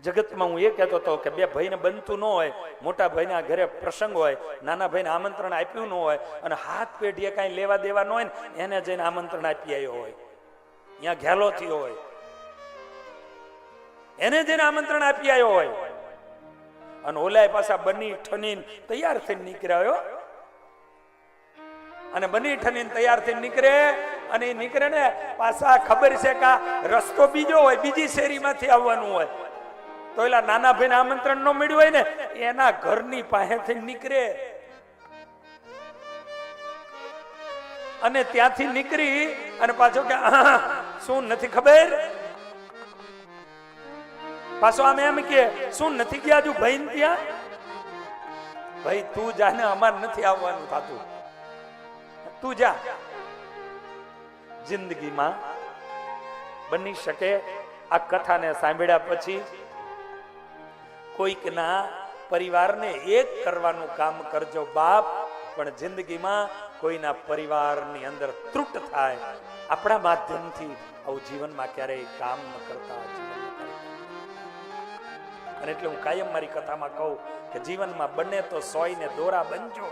જગતમાં હું એ કહેતો હતો કે બે ભાઈને બનતું ન હોય, મોટા ભાઈના ઘરે પ્રસંગ હોય, નાના ભાઈને આમંત્રણ આપ્યું ન હોય અને હાથ પેઢીએ કાંઈ લેવા દેવા ન હોય ને એને જઈને આમંત્રણ આપી આવ્યો હોય, ત્યાં ઘેલો થયો હોય, એને જઈને આમંત્રણ આપી આવ્યો હોય અને ઓલાય પાછા બની ઠનીને તૈયાર થઈને નીકળ્યો અને બની ઠનીને તૈયાર થઈને નીકળે અને એ નીકળે ને પાછા ખબર છે કે રસ્તો બીજો હોય, બીજી શેરીમાંથી આવવાનું હોય, તો એલા નાના ભાઈને આમંત્રણ ન મળ્યું હોય ને એના ઘરની પાસેથી નીકળે અને ત્યાંથી નીકળી અને પાછો કે શું નથી ખબર, પાછો આમ એમ કે શું નથી ગયા હજુ ભાઈ ત્યાં, ભાઈ તું જા ને અમાર નથી આવવાનું થતું, તું જા. જિંદગીમાં બની શકે આ કથાને સાંભળ્યા પછી કોઈકના પરિવારને એક કરવાનું કામ કરજો બાપ, પણ જિંદગીમાં કોઈના પરિવારની અંદર ત્રુટ થાય આપણા માધ્યમથી આવું જીવનમાં ક્યારેય કામ ન કરતા. અને એટલે હું કાયમ મારી કથામાં કહું કે જીવનમાં બને તો સોય ને દોરા બનજો.